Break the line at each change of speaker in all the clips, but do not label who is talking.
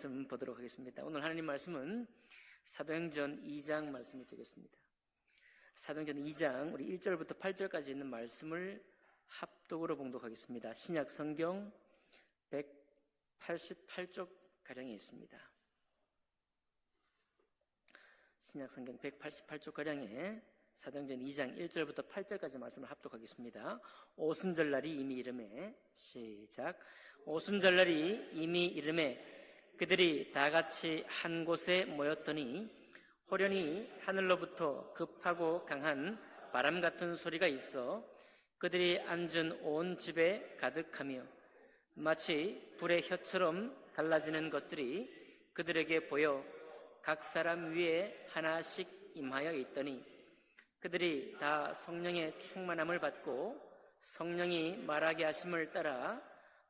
말씀 보도록 하겠습니다. 오늘 하나님 말씀은 사도행전 2장 말씀이 되겠습니다. 사도행전 2장 우리 1절부터 8절까지 있는 말씀을 합독으로 봉독하겠습니다. 신약 성경 188쪽 가량에 있습니다. 신약 성경 188쪽 가량에 사도행전 2장 1절부터 8절까지 말씀을 합독하겠습니다. 오순절날이 이미 이르매, 시작. 오순절날이 이미 이르매 그들이 다 같이 한 곳에 모였더니 호련히 하늘로부터 급하고 강한 바람 같은 소리가 있어 그들이 앉은 온 집에 가득하며 마치 불의 혀처럼 갈라지는 것들이 그들에게 보여 각 사람 위에 하나씩 임하여 있더니 그들이 다 성령의 충만함을 받고 성령이 말하게 하심을 따라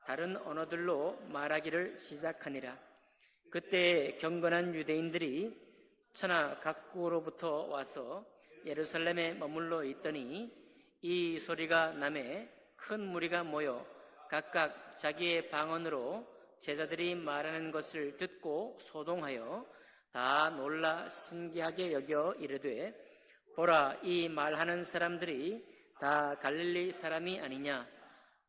다른 언어들로 말하기를 시작하니라. 그때 경건한 유대인들이 천하 각국으로부터 와서 예루살렘에 머물러 있더니 이 소리가 나매 큰 무리가 모여 각각 자기의 방언으로 제자들이 말하는 것을 듣고 소동하여 다 놀라 신기하게 여겨 이르되 보라, 이 말하는 사람들이 다 갈릴리 사람이 아니냐?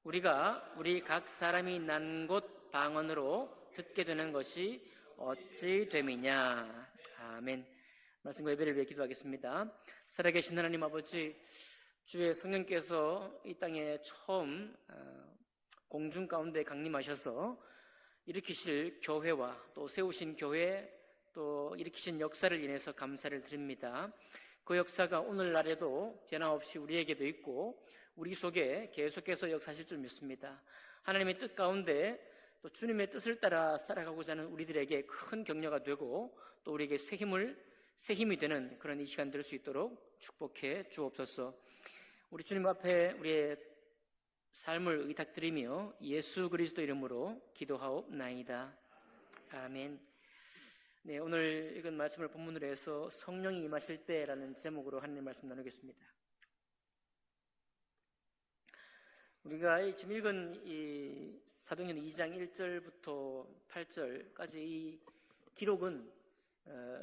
우리가 우리 각 사람이 난 곳 방언으로 듣게 되는 것이 어찌 됨이냐? 아멘. 말씀과 예배를 위해 기도하겠습니다. 살아계신 하나님 아버지, 주의 성령께서 이 땅에 처음 공중 가운데 강림하셔서 일으키실 교회와 또 세우신 교회 또 일으키신 역사를 인해서 감사를 드립니다. 그 역사가 오늘날에도 변함없이 우리에게도 있고 우리 속에 계속해서 역사하실 줄 믿습니다. 하나님의 뜻 가운데 또 주님의 뜻을 따라 살아가고자 하는 우리들에게 큰 격려가 되고 또 우리에게 새 힘이 되는 그런 이 시간 될 수 있도록 축복해 주옵소서. 우리 주님 앞에 우리의 삶을 의탁드리며 예수 그리스도 이름으로 기도하옵나이다. 아멘. 네, 오늘 읽은 말씀을 본문으로 해서 성령이 임하실 때라는 제목으로 하나님 말씀 나누겠습니다. 우리가 지금 읽은 이 사도행전 2장 1절부터 8절까지 이 기록은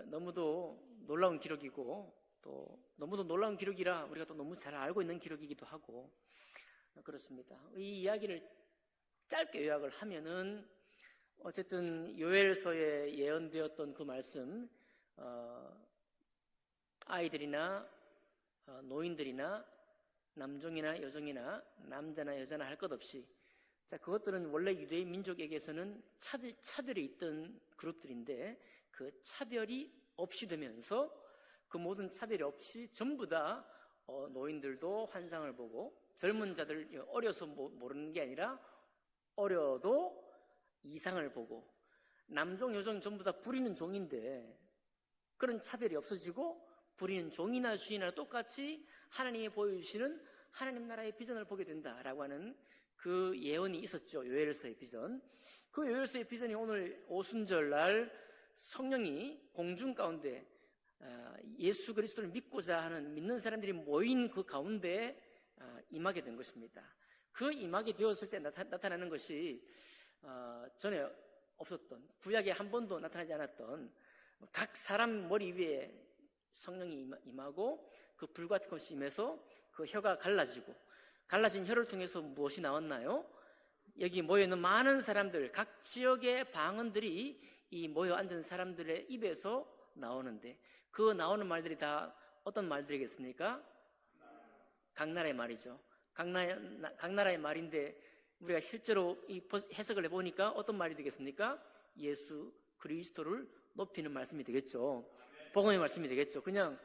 너무도 놀라운 기록이고 또 너무도 놀라운 기록이라 우리가 또 너무 잘 알고 있는 기록이기도 하고 그렇습니다. 이 이야기를 짧게 요약을 하면은 어쨌든 요엘서에 예언되었던 그 말씀, 아이들이나 노인들이나 남종이나 여종이나 남자나 여자나 할 것 없이, 자, 그것들은 원래 유대인 민족에게서는 차별이 있던 그룹들인데 그 차별이 없이 되면서 그 모든 차별이 없이 전부 다 노인들도 환상을 보고 젊은 자들 어려서 모르는 게 아니라 어려도 이상을 보고 남종 여종 전부 다 부리는 종인데 그런 차별이 없어지고 부리는 종이나 주인이나 똑같이 하나님이 보여주시는 하나님 나라의 비전을 보게 된다라고 하는 그 예언이 있었죠. 요엘서의 비전. 그 요엘서의 비전이 오늘 오순절날 성령이 공중 가운데 예수 그리스도를 믿고자 하는 믿는 사람들이 모인 그 가운데 임하게 된 것입니다. 그 임하게 되었을 때 나타나는 것이 전에 없었던, 구약에 한 번도 나타나지 않았던 각 사람 머리 위에 성령이 임하고 그 불같은 것이 임해서 그 혀가 갈라진 혀를 통해서 무엇이 나왔나요? 여기 모여있는 많은 사람들, 각 지역의 방언들이 이 모여 앉은 사람들의 입에서 나오는데 그 나오는 말들이 다 어떤 말들이겠습니까? 각 나라의 말이죠. 각 나라의 말인데 우리가 실제로 이 해석을 해보니까 어떤 말이 되겠습니까? 예수 그리스도를 높이는 말씀이 되겠죠. 복음의 말씀이 되겠죠. 그냥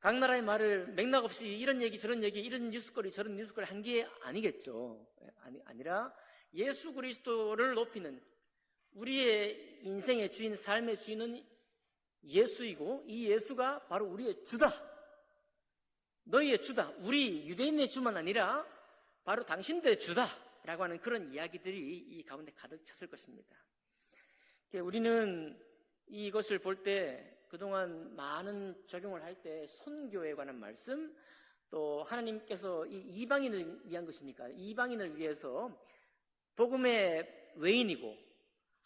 각 나라의 말을 맥락 없이 이런 얘기 저런 얘기 이런 뉴스거리 저런 뉴스거리 한 게 아니겠죠. 아니라 예수 그리스도를 높이는 우리의 인생의 주인, 삶의 주인은 예수이고 이 예수가 바로 우리의 주다. 너희의 주다. 우리 유대인의 주만 아니라 바로 당신들의 주다라고 하는 그런 이야기들이 이 가운데 가득 찼을 것입니다. 우리는 이것을 볼 때 그동안 많은 적용을 할 때 선교에 관한 말씀, 또 하나님께서 이 이방인을 위한 것이니까 이방인을 위해서 복음의 외인이고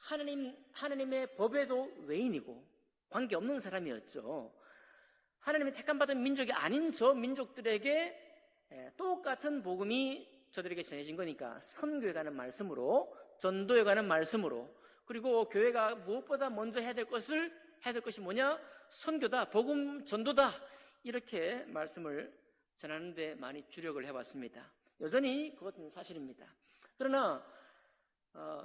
하나님의 법에도 외인이고 관계없는 사람이었죠. 하나님의 택함받은 민족이 아닌 저 민족들에게 똑같은 복음이 저들에게 전해진 거니까 선교에 관한 말씀으로, 전도에 관한 말씀으로, 그리고 교회가 무엇보다 먼저 해야 될 것이 뭐냐? 선교다, 복음 전도다, 이렇게 말씀을 전하는 데 많이 주력을 해왔습니다. 여전히 그것은 사실입니다. 그러나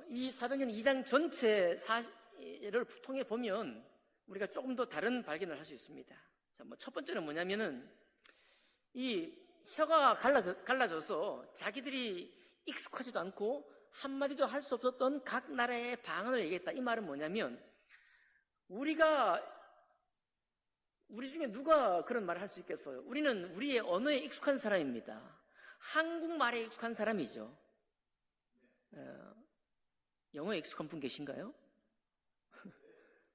이 사도행전 2장 전체를 통해 보면 우리가 조금 더 다른 발견을 할 수 있습니다. 자, 첫 번째는 뭐냐면은 이 혀가 갈라져서 자기들이 익숙하지도 않고 한마디도 할 수 없었던 각 나라의 방언을 얘기했다. 이 말은 뭐냐면 우리 중에 누가 그런 말을 할 수 있겠어요? 우리는 우리의 언어에 익숙한 사람입니다. 한국말에 익숙한 사람이죠. 영어에 익숙한 분 계신가요?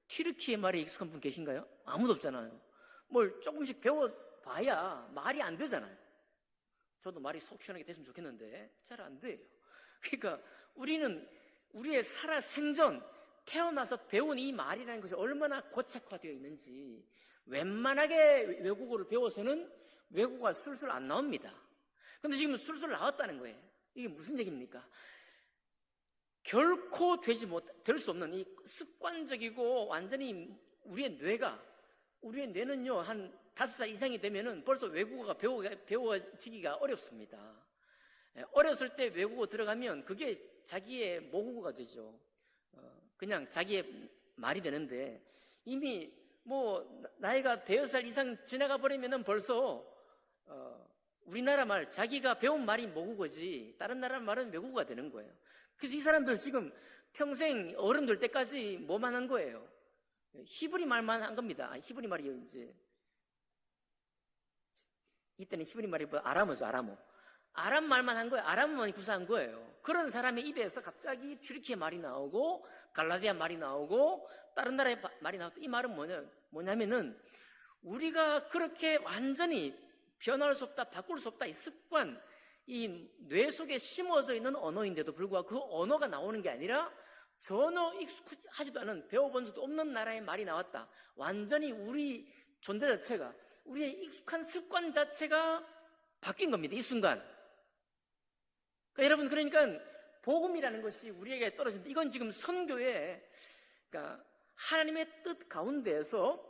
튀르키예 말에 익숙한 분 계신가요? 아무도 없잖아요. 뭘 조금씩 배워봐야 말이 안 되잖아요. 저도 말이 속 시원하게 됐으면 좋겠는데 잘 안 돼요. 그러니까 우리는 우리의 살아생전 태어나서 배운 이 말이라는 것이 얼마나 고착화되어 있는지, 웬만하게 외국어를 배워서는 외국어가 술술 안 나옵니다. 근데 지금 술술 나왔다는 거예요. 이게 무슨 얘기입니까? 결코 될 수 없는 이 습관적이고 완전히 우리의 뇌는요, 한 5살 이상이 되면은 벌써 외국어가 배워지기가 어렵습니다. 어렸을 때 외국어 들어가면 그게 자기의 모국어가 되죠. 그냥 자기의 말이 되는데 이미 나이가 대여섯 살 이상 지나가 버리면은 벌써 우리나라 말, 자기가 배운 말이 모국어지 다른 나라 말은 외국어가 되는 거예요. 그래서 이 사람들 지금 평생 어른 될 때까지 뭐만 한 거예요? 히브리 말만 한 겁니다. 히브리 말이 이제 이때는 히브리 말이 아람어죠. 아람 말만 한 거예요. 아람어만 구사한 거예요. 그런 사람의 입에서 갑자기 튀르키예 말이 나오고 갈라디아 말이 나오고 다른 나라의 말이 나오고, 이 말은 뭐냐면은 우리가 그렇게 완전히 변할 수 없다, 바꿀 수 없다, 이 습관, 이 뇌 속에 심어져 있는 언어인데도 불구하고 그 언어가 나오는 게 아니라 전혀 익숙하지도 않은, 배워본 적도 없는 나라의 말이 나왔다. 완전히 우리 존재 자체가, 우리의 익숙한 습관 자체가 바뀐 겁니다. 이 순간. 여러분, 그러니까 복음이라는 것이 우리에게 떨어진다. 이건 지금 선교에, 그러니까 하나님의 뜻 가운데에서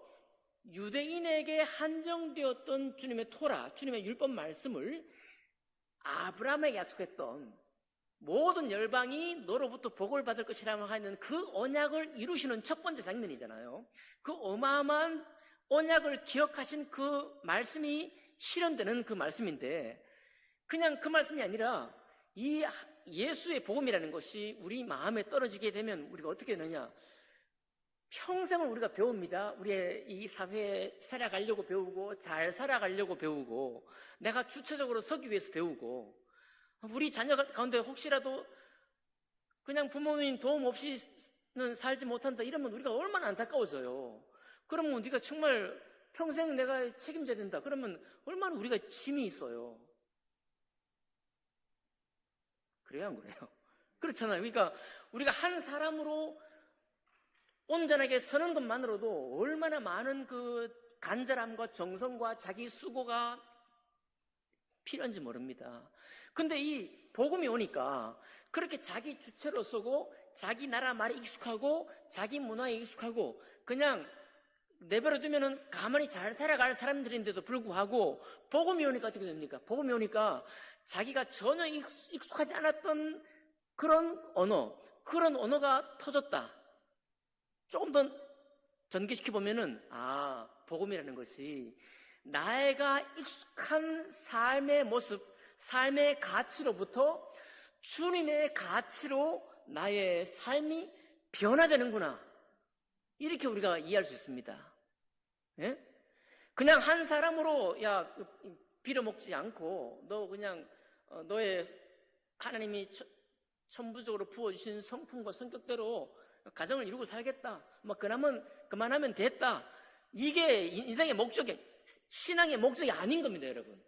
유대인에게 한정되었던 주님의 토라, 주님의 율법 말씀을 아브라함에게 약속했던 모든 열방이 너로부터 복을 받을 것이라고 하는 그 언약을 이루시는 첫 번째 장면이잖아요. 그 어마어마한 언약을 기억하신 그 말씀이 실현되는 그 말씀인데, 그냥 그 말씀이 아니라 이 예수의 복음이라는 것이 우리 마음에 떨어지게 되면 우리가 어떻게 되느냐, 평생을 우리가 배웁니다. 우리의 이 사회에 살아가려고 배우고, 잘 살아가려고 배우고, 내가 주체적으로 서기 위해서 배우고, 우리 자녀 가운데 혹시라도 그냥 부모님 도움 없이는 살지 못한다 이러면 우리가 얼마나 안타까워져요. 그러면 우리가 정말 평생 내가 책임져야 된다 그러면 얼마나 우리가 짐이 있어요. 그래요, 안 그래요? 그렇잖아요. 그러니까 우리가 한 사람으로 온전하게 서는 것만으로도 얼마나 많은 그 간절함과 정성과 자기 수고가 필요한지 모릅니다. 근데 이 복음이 오니까 그렇게 자기 주체로 서고 자기 나라 말에 익숙하고 자기 문화에 익숙하고 그냥 내버려 두면은 가만히 잘 살아갈 사람들인데도 불구하고 복음이 오니까 어떻게 됩니까? 복음이 오니까 자기가 전혀 익숙하지 않았던 그런 언어가 터졌다. 조금 더 전개시켜 보면은 복음이라는 것이 나가 익숙한 삶의 모습, 삶의 가치로부터 주님의 가치로 나의 삶이 변화되는구나. 이렇게 우리가 이해할 수 있습니다. 예? 그냥 한 사람으로 빌어먹지 않고 너 그냥 너의 하나님이 천부적으로 부어주신 성품과 성격대로 가정을 이루고 살겠다. 그만하면 됐다. 이게 인생의 목적이, 신앙의 목적이 아닌 겁니다, 여러분.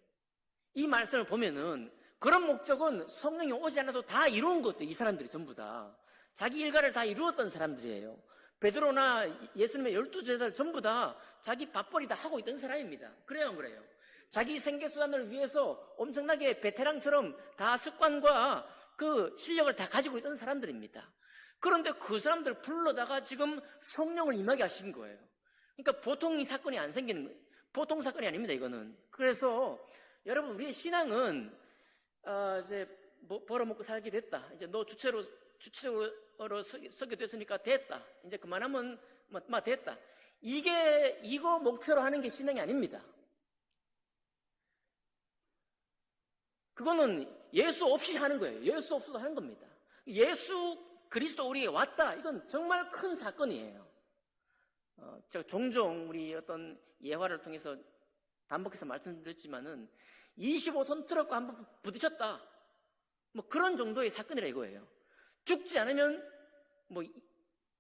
이 말씀을 보면은 그런 목적은 성령이 오지 않아도 다 이루은 것도 이 사람들이 전부 다. 자기 일가를 다 이루었던 사람들이에요. 베드로나 예수님의 12제자들 전부 다 자기 밥벌이 다 하고 있던 사람입니다. 그래요, 안 그래요? 자기 생계수단을 위해서 엄청나게 베테랑처럼 다 습관과 그 실력을 다 가지고 있던 사람들입니다. 그런데 그 사람들 불러다가 지금 성령을 임하게 하신 거예요. 그러니까 보통 이 사건이 안 생기는 거예요. 보통 사건이 아닙니다, 이거는. 그래서 여러분, 우리의 신앙은 이제 뭐 벌어먹고 살게 됐다. 이제 너 주체로 서게 됐으니까 됐다. 이제 그만하면 됐다. 이거 목표로 하는 게 신앙이 아닙니다. 그거는 예수 없이 하는 거예요. 예수 없어도 하는 겁니다. 예수 그리스도 우리에게 왔다. 이건 정말 큰 사건이에요. 제가 종종 우리 어떤 예화를 통해서 반복해서 말씀드렸지만은 25톤 트럭과 한번 부딪혔다. 뭐 그런 정도의 사건이라 이거예요. 죽지 않으면 뭐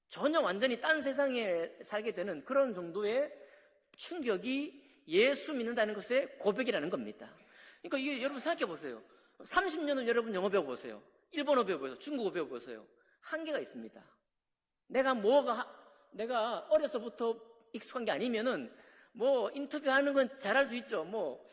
전혀 완전히 딴 세상에 살게 되는 그런 정도의 충격이 예수 믿는다는 것의 고백이라는 겁니다. 그러니까 이게 여러분 생각해 보세요. 30년을 여러분 영어 배워보세요. 일본어 배워보세요. 중국어 배워보세요. 한계가 있습니다. 내가 어려서부터 익숙한 게 아니면은 뭐 인터뷰하는 건 잘할 수 있죠. 뭐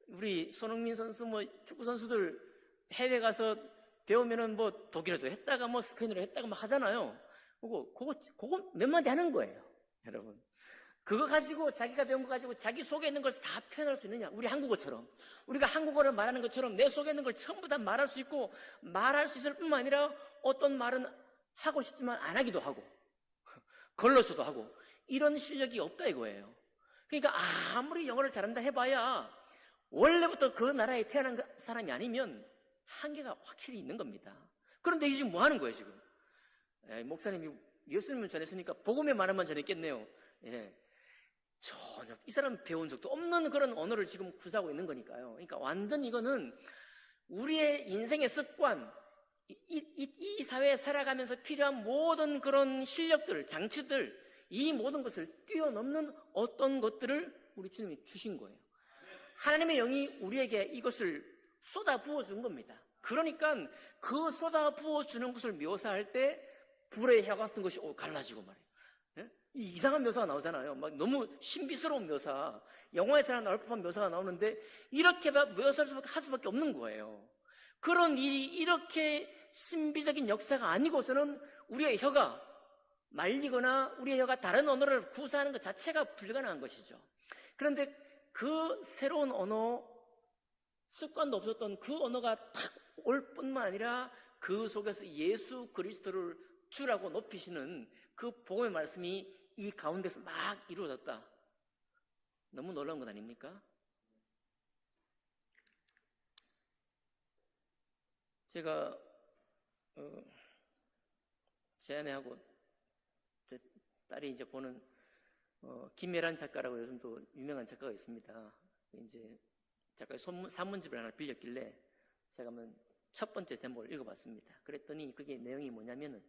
우리 손흥민 선수, 뭐 축구 선수들 해외 가서 배우면은 뭐 독일어도 했다가 뭐 스페인어도 했다가 막 하잖아요. 그거 몇 마디 하는 거예요, 여러분. 그거 가지고 자기가 배운 거 가지고 자기 속에 있는 걸 다 표현할 수 있느냐? 우리 한국어처럼 우리가 한국어를 말하는 것처럼 내 속에 있는 걸 전부 다 말할 수 있고 말할 수 있을 뿐만 아니라 어떤 말은 하고 싶지만 안 하기도 하고 걸러서도 하고 이런 실력이 없다 이거예요. 그러니까 아무리 영어를 잘한다 해봐야 원래부터 그 나라에 태어난 사람이 아니면 한계가 확실히 있는 겁니다. 그런데 이게 지금 뭐 하는 거예요 지금? 목사님이 예수님을 전했으니까 복음의 말만 전했겠네요. 전혀 이 사람 배운 적도 없는 그런 언어를 지금 구사하고 있는 거니까요. 그러니까 완전 이거는 우리의 인생의 습관, 이 사회에 살아가면서 필요한 모든 그런 실력들, 장치들, 이 모든 것을 뛰어넘는 어떤 것들을 우리 주님이 주신 거예요. 하나님의 영이 우리에게 이것을 쏟아 부어준 겁니다. 그러니까 그 쏟아 부어주는 것을 묘사할 때 불의 혀 같은 것이 갈라지고 말이에요. 이 이상한 묘사가 나오잖아요. 막 너무 신비스러운 묘사, 영화에서나 나올 법한 묘사가 나오는데 이렇게 묘사할 수밖에 없는 거예요. 그런 일이 이렇게 신비적인 역사가 아니고서는 우리의 혀가 말리거나 우리의 혀가 다른 언어를 구사하는 것 자체가 불가능한 것이죠. 그런데 그 새로운 언어, 습관도 없었던 그 언어가 탁 올 뿐만 아니라 그 속에서 예수 그리스도를 주라고 높이시는 그 복음의 말씀이 이 가운데서 막 이루어졌다. 너무 놀라운 것 아닙니까? 제가 제 아내하고 제 딸이 이제 보는 김예란 작가라고 요즘 또 유명한 작가가 있습니다. 이제 작가의 산문집을 하나 빌렸길래 제가 한번 첫 번째 제목을 읽어봤습니다. 그랬더니 그게 내용이 뭐냐면은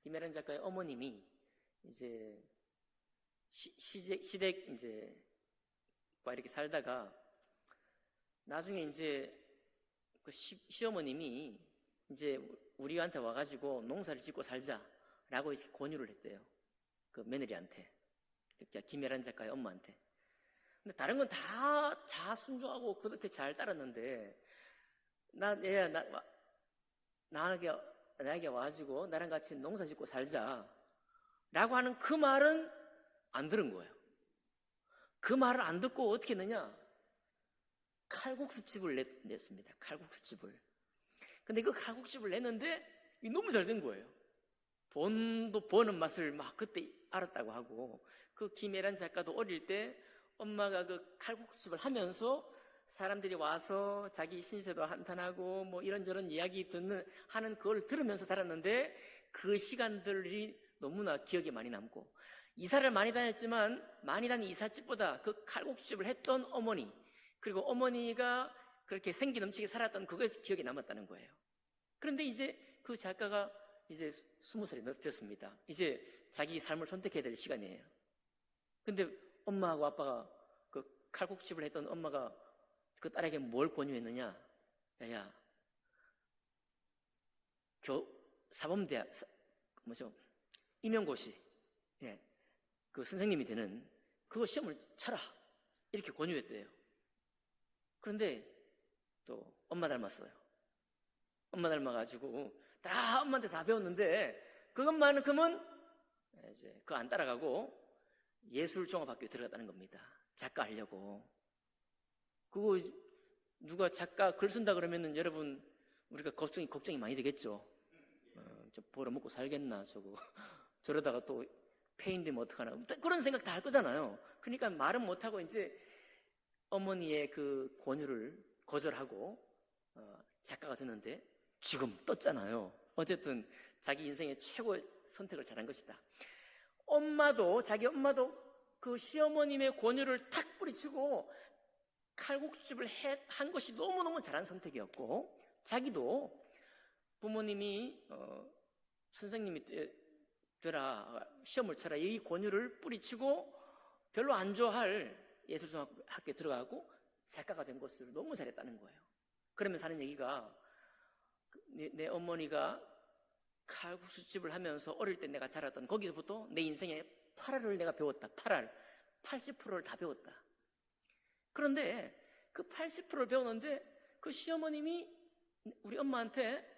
김예란 작가의 어머님이 이제 시댁 이제 과 이렇게 살다가 나중에 이제 그 시어머님이 이제 우리한테 와가지고 농사를 짓고 살자라고 이렇게 권유를 했대요. 그 며느리한테, 김예란 작가의 엄마한테. 근데 다른 건 다 자순종하고 그렇게 잘 따랐는데 나에게 와가지고 나랑 같이 농사 짓고 살자라고 하는 그 말은 안 들은 거예요. 그 말을 안 듣고 어떻게 했느냐? 칼국수집을 냈습니다. 칼국수집을. 근데 그 칼국수집을 냈는데 너무 잘 된 거예요. 돈도 버는 맛을 막 그때 알았다고 하고, 그 김혜란 작가도 어릴 때 엄마가 그 칼국수집을 하면서 사람들이 와서 자기 신세도 한탄하고 뭐 이런저런 이야기 하는 그걸 들으면서 자랐는데 그 시간들이 너무나 기억에 많이 남고, 이사를 많이 다녔지만 많이 다닌 이삿집보다 그 칼국수집을 했던 어머니, 그리고 어머니가 그렇게 생기 넘치게 살았던 그것이 기억에 남았다는 거예요. 그런데 이제 그 작가가 이제 20살이 되었습니다. 이제 자기 삶을 선택해야 될 시간이에요. 근데 엄마하고 아빠가 그 칼국수집을 했던 엄마가 그 딸에게 뭘 권유했느냐? 야, 사범대학 뭐죠? 임용고시, 예, 그 선생님이 되는 그거 시험을 쳐라 이렇게 권유했대요. 그런데 또 엄마 닮았어요. 엄마 닮아가지고 다 엄마한테 다 배웠는데 그것만큼은 이제 그거 안 따라가고 예술종합학교에 들어갔다는 겁니다. 작가 하려고. 그거 누가 작가 글 쓴다 그러면은 여러분 우리가 걱정이 많이 되겠죠. 저 벌어먹고 살겠나 저거 저러다가 또 폐인되면 어떡하나 그런 생각 다 할 거잖아요. 그러니까 말은 못하고 이제 어머니의 그 권유를 거절하고 작가가 됐는데 지금 떴잖아요. 어쨌든 자기 인생의 최고의 선택을 잘한 것이다. 자기 엄마도 그 시어머님의 권유를 탁 뿌리치고 칼국수집을 한 것이 너무너무 잘한 선택이었고, 자기도 부모님이 선생님이 되라, 시험을 쳐라 이 권유를 뿌리치고 별로 안 좋아할 예술종합학교에 들어가고 작가가 된 것을 너무 잘했다는 거예요. 그러면서 하는 얘기가 내 어머니가 칼국수집을 하면서 어릴 때 내가 자랐던 거기서부터 내 인생의 8알을 내가 배웠다. 8알, 80%를 다 배웠다. 그런데 그 80%를 배웠는데 그 시어머님이 우리 엄마한테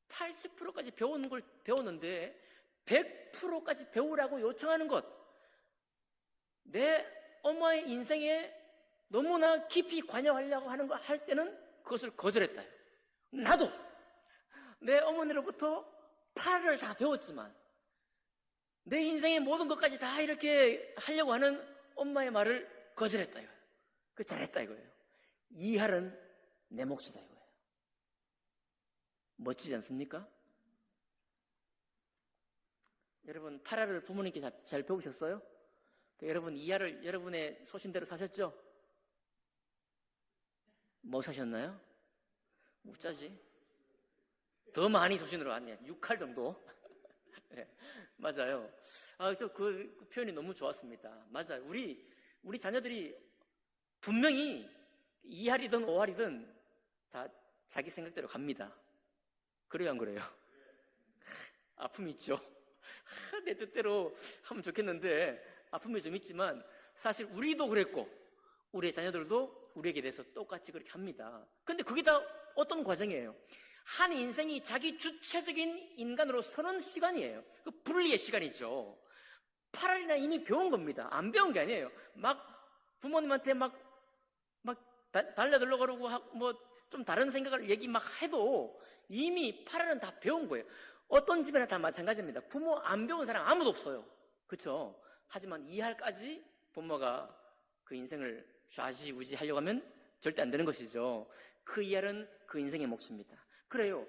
80%까지 배우는 걸 배웠는데 100%까지 배우라고 요청하는 것, 내 엄마의 인생에 너무나 깊이 관여하려고 하는 거 할 때는 그것을 거절했다. 나도 내 어머니로부터 8알을 다 배웠지만 내 인생의 모든 것까지 다 이렇게 하려고 하는 엄마의 말을 거절했다 이거예요. 그 잘했다 이거예요. 2알은 내 몫이다 이거예요. 멋지지 않습니까? 여러분 8알을 부모님께 잘 배우셨어요? 여러분 2알을 여러분의 소신대로 사셨죠? 뭐 사셨나요? 못 짜지? 더 많이 소신으로 왔네. 6할 정도. 네, 맞아요. 저 그 표현이 너무 좋았습니다. 맞아요. 우리 자녀들이 분명히 2할이든 5할이든 다 자기 생각대로 갑니다. 그래요, 안 그래요? 아픔이 있죠. 내 뜻대로 하면 좋겠는데 아픔이 좀 있지만 사실 우리도 그랬고 우리의 자녀들도 우리에게 대해서 똑같이 그렇게 합니다. 근데 그게 다 어떤 과정이에요? 한 인생이 자기 주체적인 인간으로 서는 시간이에요. 그 분리의 시간이죠. 8알이나 이미 배운 겁니다. 안 배운 게 아니에요. 막 부모님한테 막 달려들려고 그러고 뭐 좀 다른 생각을 얘기 막 해도 이미 8알은 다 배운 거예요. 어떤 집이나 다 마찬가지입니다. 부모 안 배운 사람 아무도 없어요. 그렇죠? 하지만 2할까지 부모가 그 인생을 좌지우지 하려고 하면 절대 안 되는 것이죠. 그 2할은 그 인생의 몫입니다. 그래요.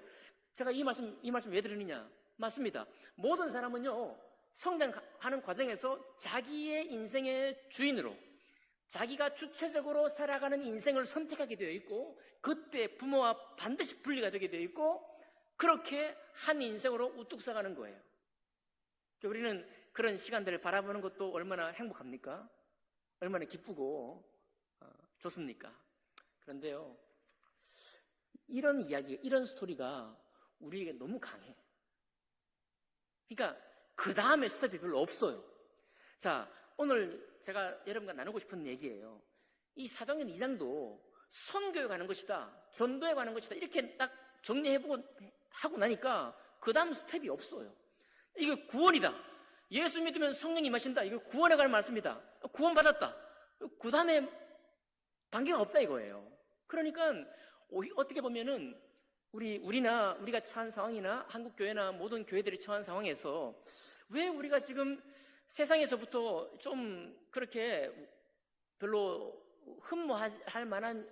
제가 이 말씀 왜 드리느냐? 맞습니다. 모든 사람은요, 성장하는 과정에서 자기의 인생의 주인으로 자기가 주체적으로 살아가는 인생을 선택하게 되어 있고 그때 부모와 반드시 분리가 되게 되어 있고 그렇게 한 인생으로 우뚝 서가는 거예요. 우리는 그런 시간들을 바라보는 것도 얼마나 행복합니까? 얼마나 기쁘고 좋습니까? 그런데요, 이런 이야기, 이런 스토리가 우리에게 너무 강해. 그러니까 그 다음에 스텝이 별로 없어요. 자, 오늘 제가 여러분과 나누고 싶은 얘기예요. 이 사도행전 2장도 선교에 관한 것이다, 전도에 관한 것이다 이렇게 딱 정리해보고 하고 나니까 그 다음 스텝이 없어요. 이게 구원이다, 예수 믿으면 성령이 임하신다, 이거 구원에 관한 말씀이다, 구원받았다, 그 다음에 단계가 없다 이거예요. 그러니까 어떻게 보면은 우리가 처한 상황이나 한국교회나 모든 교회들이 처한 상황에서 왜 우리가 지금 세상에서부터 좀 그렇게 별로 흠모할 만한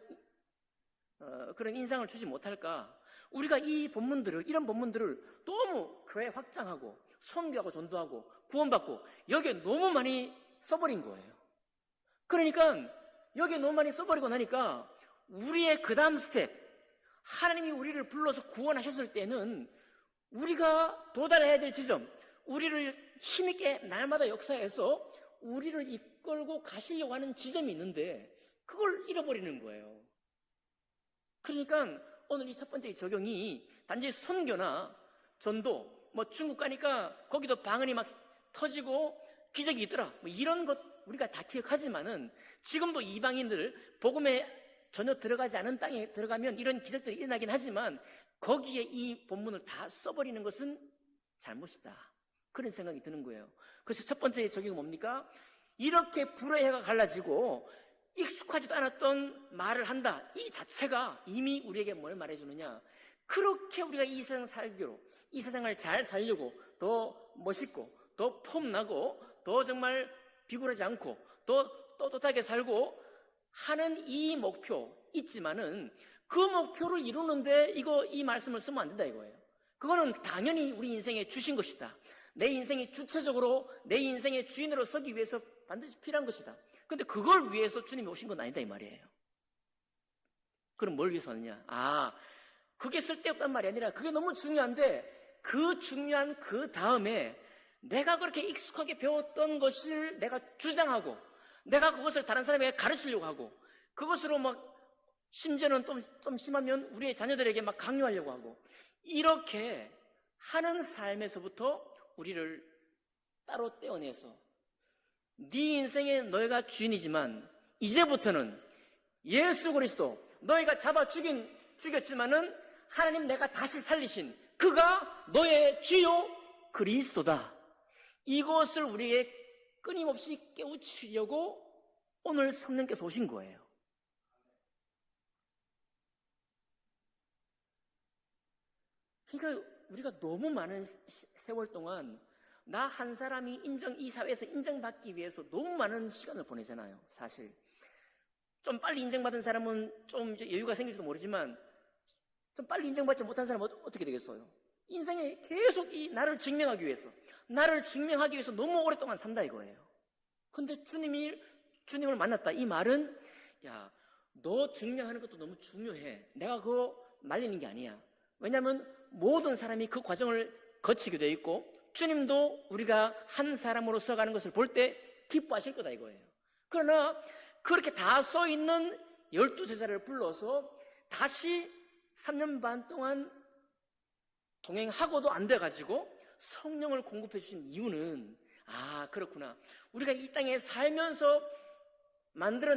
그런 인상을 주지 못할까? 우리가 이런 본문들을 너무 교회 확장하고 선교하고 전도하고 구원받고 여기에 너무 많이 써버린 거예요. 그러니까 여기에 너무 많이 써버리고 나니까 우리의 그 다음 스텝, 하나님이 우리를 불러서 구원하셨을 때는 우리가 도달해야 될 지점, 우리를 힘있게 날마다 역사해서 우리를 이끌고 가시려고 하는 지점이 있는데 그걸 잃어버리는 거예요. 그러니까 오늘 이 첫 번째 적용이 단지 선교나 전도, 뭐 중국 가니까 거기도 방언이 막 터지고 기적이 있더라. 뭐 이런 것 우리가 다 기억하지만은 지금도 이방인들 복음에 전혀 들어가지 않은 땅에 들어가면 이런 기적들이 일어나긴 하지만 거기에 이 본문을 다 써버리는 것은 잘못이다. 그런 생각이 드는 거예요. 그래서 첫 번째 적용은 뭡니까? 이렇게 불의 해가 갈라지고 익숙하지도 않았던 말을 한다. 이 자체가 이미 우리에게 뭘 말해주느냐? 그렇게 우리가 이 세상 살기로, 이 세상을 잘 살려고 더 멋있고, 더 폼나고, 더 정말 비굴하지 않고, 더 떳떳하게 살고 하는 이 목표 있지만은 그 목표를 이루는데 이 말씀을 쓰면 안 된다 이거예요. 그거는 당연히 우리 인생에 주신 것이다. 내 인생이 주체적으로 내 인생의 주인으로 서기 위해서 반드시 필요한 것이다. 근데 그걸 위해서 주님이 오신 건 아니다 이 말이에요. 그럼 뭘 위해서 왔느냐? 그게 쓸데없단 말이 아니라 그게 너무 중요한데 그 중요한 그 다음에 내가 그렇게 익숙하게 배웠던 것을 내가 주장하고 내가 그것을 다른 사람에게 가르치려고 하고 그것으로 막 심지어는 좀 심하면 우리의 자녀들에게 막 강요하려고 하고 이렇게 하는 삶에서부터 우리를 따로 떼어내서 네 인생에 너희가 주인이지만 이제부터는 예수 그리스도 너희가 잡아 죽였지만은 하나님 내가 다시 살리신 그가 너의 주요 그리스도다. 이것을 우리에게 끊임없이 깨우치려고 오늘 성령께서 오신 거예요. 그러니까 우리가 너무 많은 세월 동안 나 한 사람이 이 사회에서 인정받기 위해서 너무 많은 시간을 보내잖아요. 사실 좀 빨리 인정받은 사람은 좀 이제 여유가 생길지도 모르지만 좀 빨리 인정받지 못한 사람은 어떻게 되겠어요? 인생에 계속 나를 증명하기 위해서 너무 오랫동안 산다 이거예요. 근데 주님을 만났다. 이 말은 야, 너 증명하는 것도 너무 중요해. 내가 그거 말리는 게 아니야. 왜냐하면 모든 사람이 그 과정을 거치게 되어 있고 주님도 우리가 한 사람으로서 가는 것을 볼 때 기뻐하실 거다 이거예요. 그러나 그렇게 다 써 있는 12제자를 불러서 다시 3년 반 동안 동행하고도 안 돼가지고 성령을 공급해 주신 이유는 그렇구나. 우리가 이 땅에 살면서 만들어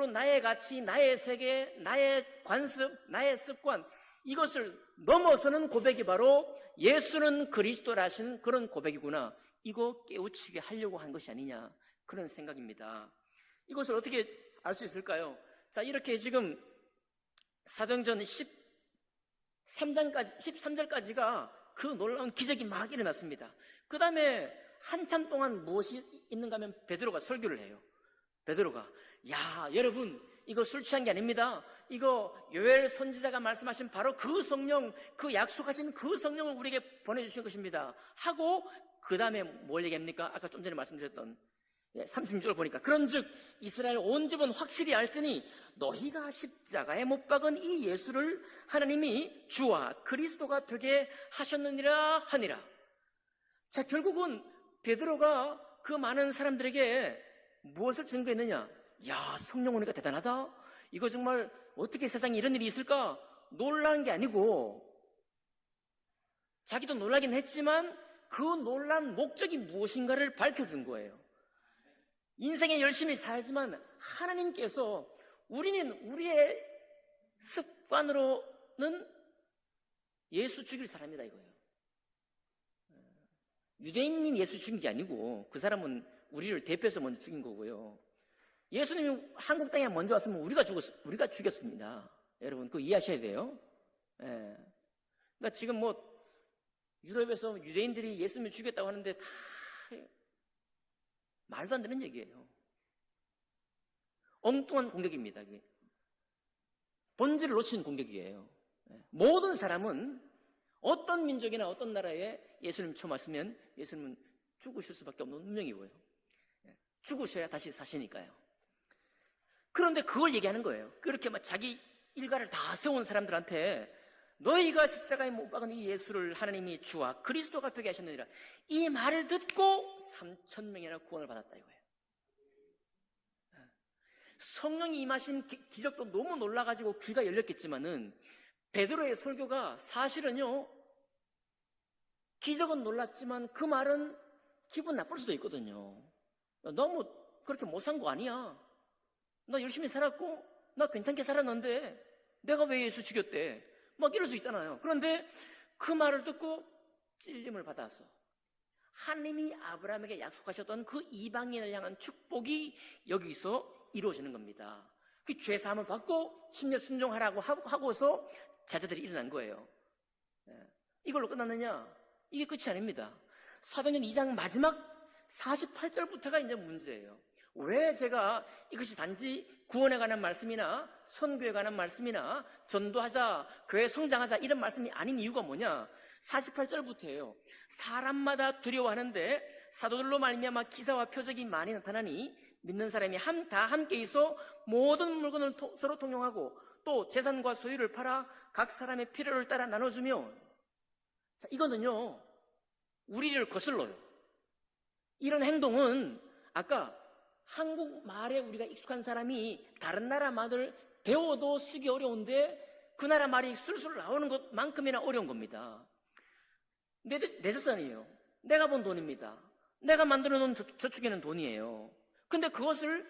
나의 가치, 나의 세계, 나의 관습, 나의 습관 이것을 넘어서는 고백이 바로 예수는 그리스도라신 그런 고백이구나. 이거 깨우치게 하려고 한 것이 아니냐 그런 생각입니다. 이것을 어떻게 알 수 있을까요? 자, 이렇게 지금 사도행전 13절까지가 그 놀라운 기적이 막 일어났습니다. 그 다음에 한참 동안 무엇이 있는가 하면 베드로가 설교를 해요. 베드로가 여러분 이거 술 취한 게 아닙니다. 이거 요엘 선지자가 말씀하신 바로 그 성령, 그 약속하신 그 성령을 우리에게 보내주신 것입니다 하고 그 다음에 뭘 얘기합니까? 아까 좀 전에 말씀드렸던 36절 보니까 그런즉 이스라엘 온 집은 확실히 알지니 너희가 십자가에 못 박은 이 예수를 하나님이 주와 그리스도가 되게 하셨느니라 하니라. 자, 결국은 베드로가 그 많은 사람들에게 무엇을 증거했느냐? 성령 오니까 대단하다. 이거 정말 어떻게 세상에 이런 일이 있을까? 놀란 게 아니고 자기도 놀라긴 했지만 그 놀란 목적이 무엇인가를 밝혀준 거예요. 인생에 열심히 살지만 하나님께서 우리는 우리의 습관으로는 예수 죽일 사람이다 이거예요. 유대인이 예수 죽인 게 아니고 그 사람은 우리를 대표해서 먼저 죽인 거고요. 예수님이 한국 땅에 먼저 왔으면 우리가 죽였습니다. 여러분 그거 이해하셔야 돼요. 그러니까 지금 유럽에서 유대인들이 예수님을 죽였다고 하는데 다 말도 안 되는 얘기예요. 엉뚱한 공격입니다. 이게. 본질을 놓친 공격이에요. 모든 사람은 어떤 민족이나 어떤 나라에 예수님 처음 왔으면 예수님은 죽으실 수밖에 없는 운명이고요. 죽으셔야 다시 사시니까요. 그런데 그걸 얘기하는 거예요. 그렇게 자기 일가를 다 세운 사람들한테 너희가 십자가에 못 박은 이 예수를 하나님이 주와 그리스도가 되게 하셨느니라. 이 말을 듣고 3,000명이나 구원을 받았다 이거예요. 성령이 임하신 기적도 너무 놀라가지고 귀가 열렸겠지만은 베드로의 설교가 사실은요 기적은 놀랍지만 그 말은 기분 나쁠 수도 있거든요. 너무 그렇게 못 산 거 아니야. 나 열심히 살았고 나 괜찮게 살았는데 내가 왜 예수 죽였대? 막 이럴 수 있잖아요. 그런데 그 말을 듣고 찔림을 받아서 하나님이 아브라함에게 약속하셨던 그 이방인을 향한 축복이 여기서 이루어지는 겁니다. 그 죄사함을 받고 심려 순종하라고 하고서 자녀들이 일어난 거예요. 이걸로 끝났느냐? 이게 끝이 아닙니다. 사도행전 2장 마지막 48절부터가 이제 문제예요. 왜 제가 이것이 단지 구원에 관한 말씀이나 선교에 관한 말씀이나 전도하자, 교회 성장하자 이런 말씀이 아닌 이유가 뭐냐? 48절부터예요. 사람마다 두려워하는데 사도들로 말미암아 기사와 표적이 많이 나타나니 믿는 사람이 다 함께 있어 모든 물건을 서로 통용하고 또 재산과 소유를 팔아 각 사람의 필요를 따라 나눠주며, 자, 이거는요 우리를 거슬러요. 이런 행동은 아까 한국말에 우리가 익숙한 사람이 다른 나라 말을 배워도 쓰기 어려운데 그 나라 말이 술술 나오는 것만큼이나 어려운 겁니다. 내 재산이에요. 내가 번 돈입니다. 내가 만들어 놓은 저축에는 돈이에요. 근데 그것을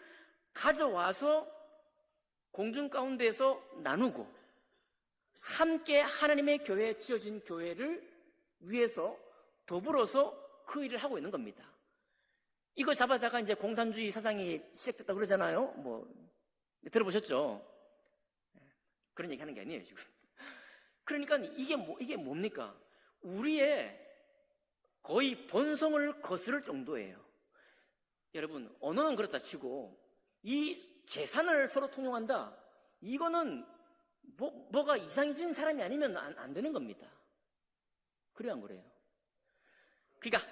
가져와서 공중 가운데에서 나누고 함께 하나님의 교회에 지어진 교회를 위해서 더불어서 그 일을 하고 있는 겁니다. 이거 잡아다가 이제 공산주의 사상이 시작됐다 그러잖아요. 뭐 들어보셨죠? 그런 얘기 하는 게 아니에요 지금. 그러니까 이게 뭡니까? 우리의 거의 본성을 거스를 정도예요. 여러분, 언어는 그렇다 치고 이 재산을 서로 통용한다, 이거는 뭐가 이상해진 사람이 아니면 안 되는 겁니다. 그래요, 안 그래요? 그러니까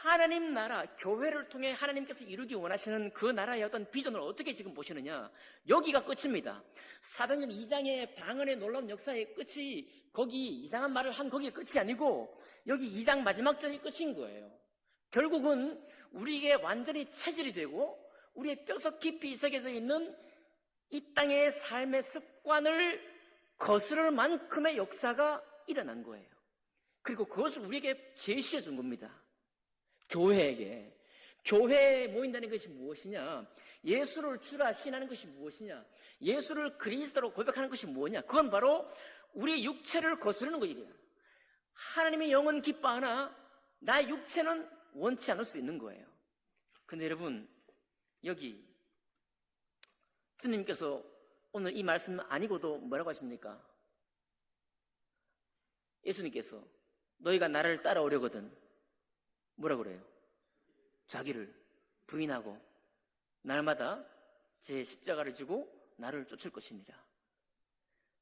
하나님 나라, 교회를 통해 하나님께서 이루기 원하시는 그 나라의 어떤 비전을 어떻게 지금 보시느냐, 여기가 끝입니다. 사도행전 2장의 방언의 놀라운 역사의 끝이 거기 이상한 말을 한 거기에 끝이 아니고 여기 2장 마지막 절이 끝인 거예요. 결국은 우리에게 완전히 체질이 되고 우리의 뼈속 깊이 새겨져 있는 이 땅의 삶의 습관을 거스를 만큼의 역사가 일어난 거예요. 그리고 그것을 우리에게 제시해 준 겁니다. 교회에게. 교회에 모인다는 것이 무엇이냐? 예수를 주라 신하는 것이 무엇이냐? 예수를 그리스도로 고백하는 것이 뭐냐? 그건 바로 우리의 육체를 거스르는 것이에요. 하나님의 영은 기뻐하나 나의 육체는 원치 않을 수도 있는 거예요. 근데 여러분, 여기 주님께서 오늘 이 말씀 아니고도 뭐라고 하십니까? 예수님께서 너희가 나를 따라오려거든 뭐라고 그래요? 자기를 부인하고 날마다 제 십자가를 지고 나를 쫓을 것이니라.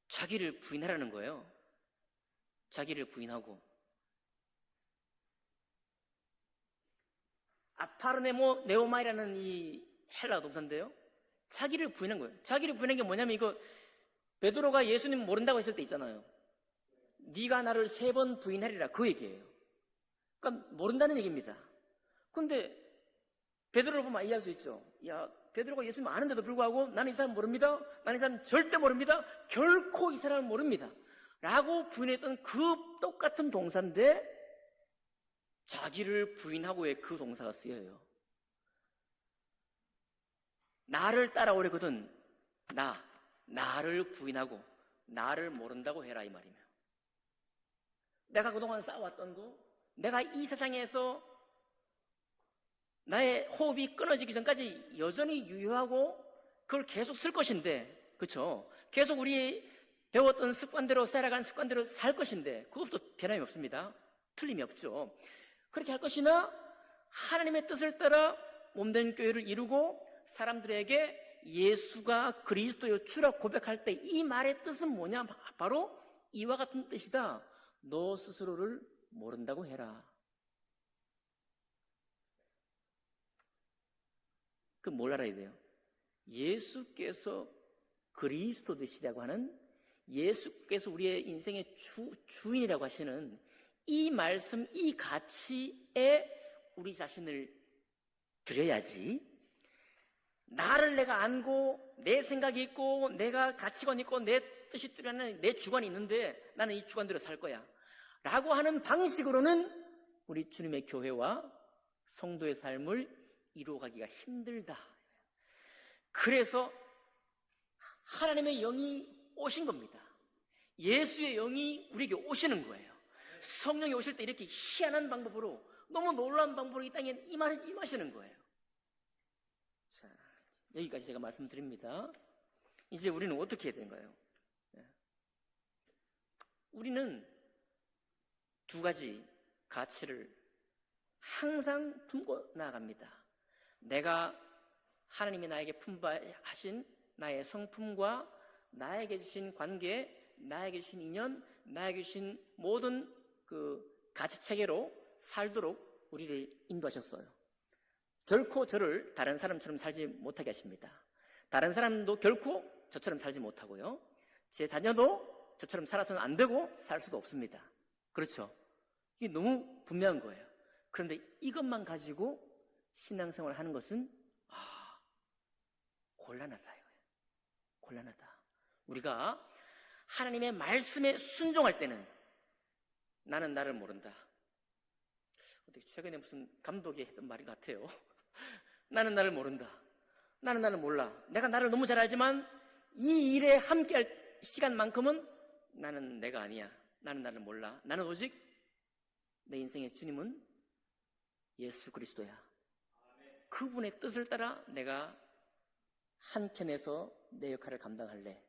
자기를 부인하라는 거예요. 자기를 부인하고. 아파르네오마이라는 이 헬라 동사인데요, 자기를 부인한 거예요. 자기를 부인한 게 뭐냐면, 이거 베드로가 예수님 모른다고 했을 때 있잖아요. 네가 나를 3번 부인하리라, 그 얘기예요. 그러니까 모른다는 얘기입니다. 근데 베드로를 보면 이해할 수 있죠. 야, 베드로가 예수님 아는데도 불구하고 나는 이 사람 모릅니다, 나는 이 사람 절대 모릅니다, 결코 이 사람을 모릅니다 라고 부인했던 그 똑같은 동사인데 자기를 부인하고의 그 동사가 쓰여요. 나를 따라오려거든 나를 부인하고 나를 모른다고 해라, 이 말이며, 내가 그동안 쌓아왔던 거, 내가 이 세상에서 나의 호흡이 끊어지기 전까지 여전히 유효하고 그걸 계속 쓸 것인데, 그렇죠? 계속 우리 배웠던 습관대로, 살아간 습관대로 살 것인데 그것도 변함이 없습니다. 틀림이 없죠. 그렇게 할 것이나 하나님의 뜻을 따라 몸된 교회를 이루고 사람들에게 예수가 그리스도요 주라 고백할 때 이 말의 뜻은 뭐냐? 바로 이와 같은 뜻이다. 너 스스로를 모른다고 해라. 그 뭘 알아야 돼요? 예수께서 그리스도 되시라고 하는, 예수께서 우리의 인생의 주인이라고 하시는 이 말씀, 이 가치에 우리 자신을 드려야지, 나를 내가 안고 내 생각이 있고 내가 가치관이 있고 내 뜻이 뚜렷한 내 주관이 있는데 나는 이 주관대로 살 거야 라고 하는 방식으로는 우리 주님의 교회와 성도의 삶을 이루어가기가 힘들다. 그래서 하나님의 영이 오신 겁니다. 예수의 영이 우리에게 오시는 거예요. 성령이 오실 때 이렇게 희한한 방법으로, 너무 놀라운 방법으로 이 땅에 임하시는 거예요. 자, 여기까지 제가 말씀드립니다. 이제 우리는 어떻게 해야 되는가요? 우리는 두 가지 가치를 항상 품고 나아갑니다. 내가 하나님이 나에게 품바하신 나의 성품과 나에게 주신 관계, 나에게 주신 인연, 나에게 주신 모든 그 가치체계로 살도록 우리를 인도하셨어요. 결코 저를 다른 사람처럼 살지 못하게 하십니다. 다른 사람도 결코 저처럼 살지 못하고요. 제 자녀도 저처럼 살아서는 안 되고 살 수도 없습니다. 그렇죠? 이게 너무 분명한 거예요. 그런데 이것만 가지고 신앙생활을 하는 것은 곤란하다. 곤란하다. 우리가 하나님의 말씀에 순종할 때는 나는 나를 모른다. 최근에 무슨 감독이 했던 말인 것 같아요. 나는 나를 모른다. 나는 나를 몰라. 내가 나를 너무 잘 알지만 이 일에 함께할 시간만큼은 나는 내가 아니야. 나는 나를 몰라. 나는 오직 내 인생의 주님은 예수 그리스도야. 그분의 뜻을 따라 내가 한켠에서 내 역할을 감당할래.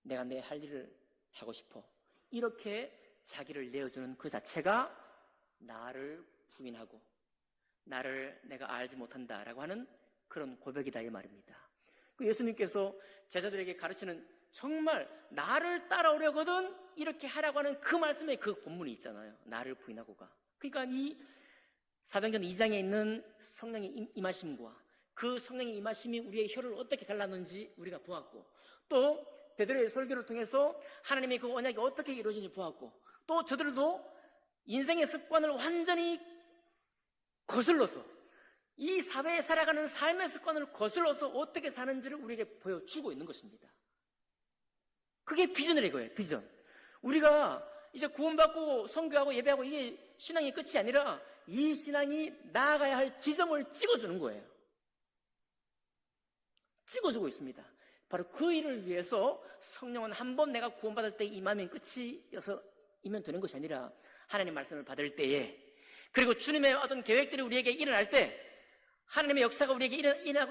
내가 내 할 일을 하고 싶어. 이렇게 자기를 내어주는 그 자체가 나를 부인하고 나를 내가 알지 못한다라고 하는 그런 고백이다 이 말입니다. 그 예수님께서 제자들에게 가르치는 정말 나를 따라오려거든 이렇게 하라고 하는 그 말씀에 그 본문이 있잖아요. 나를 부인하고가. 그러니까 이 사도행전 2장에 있는 성령의 임하심과 그 성령의 임하심이 우리의 혀를 어떻게 갈랐는지 우리가 보았고, 또 베드로의 설교를 통해서 하나님의 그 언약이 어떻게 이루어지는지 보았고, 또 저들도 인생의 습관을 완전히 거슬러서 이 사회에 살아가는 삶의 습관을 거슬러서 어떻게 사는지를 우리에게 보여주고 있는 것입니다. 그게 비전이라는 거예요. 비전. 우리가 이제 구원받고 선교하고 예배하고 이게 신앙의 끝이 아니라 이 신앙이 나아가야 할 지점을 찍어주는 거예요. 찍어주고 있습니다. 바로 그 일을 위해서 성령은 한 번 내가 구원받을 때 임하면 끝이면 되는 것이 아니라 하나님의 말씀을 받을 때에, 그리고 주님의 어떤 계획들이 우리에게 일어날 때, 하나님의 역사가 우리에게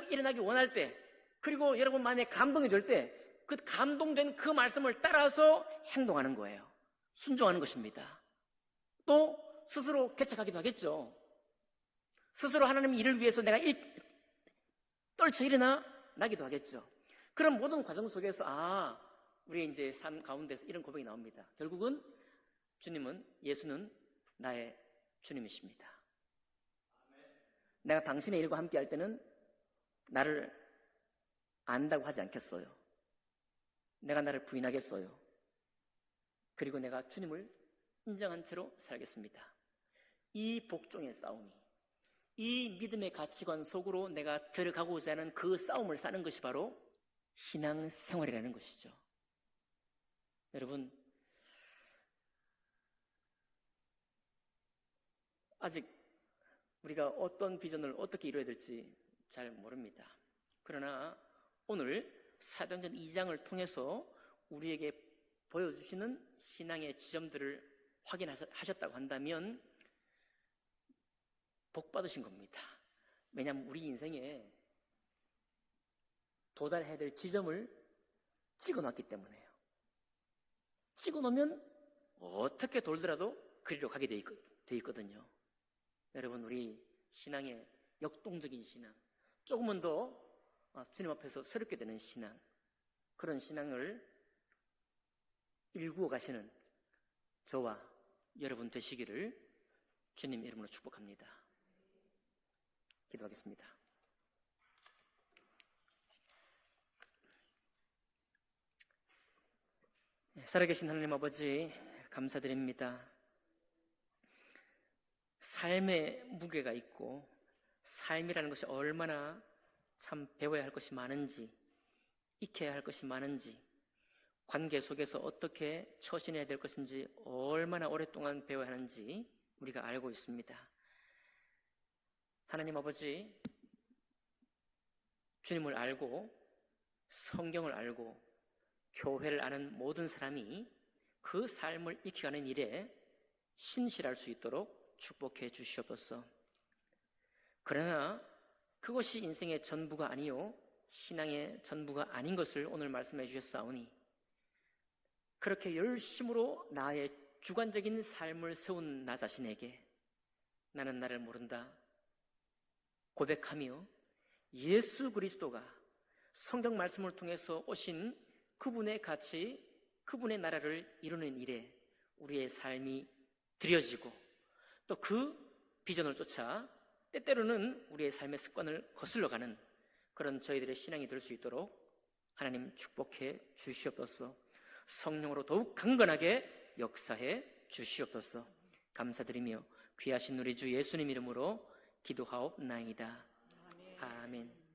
일어나기 원할 때, 그리고 여러분 마음에 감동이 될 때 그 감동된 그 말씀을 따라서 행동하는 거예요. 순종하는 것입니다. 또 스스로 개척하기도 하겠죠. 스스로 하나님 일을 위해서 내가 떨쳐 일어나기도 하겠죠. 그런 모든 과정 속에서 우리 이제 삶 가운데서 이런 고백이 나옵니다. 결국은 예수는 나의 주님이십니다. 내가 당신의 일과 함께 할 때는 나를 안다고 하지 않겠어요. 내가 나를 부인하겠어요. 그리고 내가 주님을 인정한 채로 살겠습니다. 이 복종의 싸움이, 이 믿음의 가치관 속으로 내가 들어가고자 하는 그 싸움을 사는 것이 바로 신앙생활이라는 것이죠. 여러분, 아직 우리가 어떤 비전을 어떻게 이루어야 될지 잘 모릅니다. 그러나 오늘 사도행전 2장을 통해서 우리에게 보여주시는 신앙의 지점들을 확인하셨다고 한다면 복 받으신 겁니다. 왜냐하면 우리 인생에 도달해야 될 지점을 찍어놨기 때문에요. 찍어놓으면 어떻게 돌더라도 그리로 가게 돼 있거든요. 여러분, 우리 신앙의 역동적인 신앙, 조금은 더 주님 앞에서 새롭게 되는 신앙, 그런 신앙을 일구어 가시는 저와 여러분 되시기를 주님 이름으로 축복합니다. 기도하겠습니다. 살아계신 하나님 아버지, 감사드립니다. 삶의 무게가 있고 삶이라는 것이 얼마나 참 배워야 할 것이 많은지, 익혀야 할 것이 많은지, 관계 속에서 어떻게 처신해야 될 것인지 얼마나 오랫동안 배워야 하는지 우리가 알고 있습니다. 하나님 아버지, 주님을 알고 성경을 알고 교회를 아는 모든 사람이 그 삶을 익혀가는 일에 신실할 수 있도록 축복해 주시옵소서. 그러나 그것이 인생의 전부가 아니요 신앙의 전부가 아닌 것을 오늘 말씀해 주셨사오니, 그렇게 열심으로 나의 주관적인 삶을 세운 나 자신에게 나는 나를 모른다 고백하며 예수 그리스도가 성경 말씀을 통해서 오신 그분의 가치, 그분의 나라를 이루는 일에 우리의 삶이 드려지고 또 그 비전을 쫓아 때때로는 우리의 삶의 습관을 거슬러가는 그런 저희들의 신앙이 될 수 있도록 하나님 축복해 주시옵소서. 성령으로 더욱 강건하게 역사해 주시옵소서. 감사드리며 귀하신 우리 주 예수님 이름으로 기도하옵나이다. 아멘.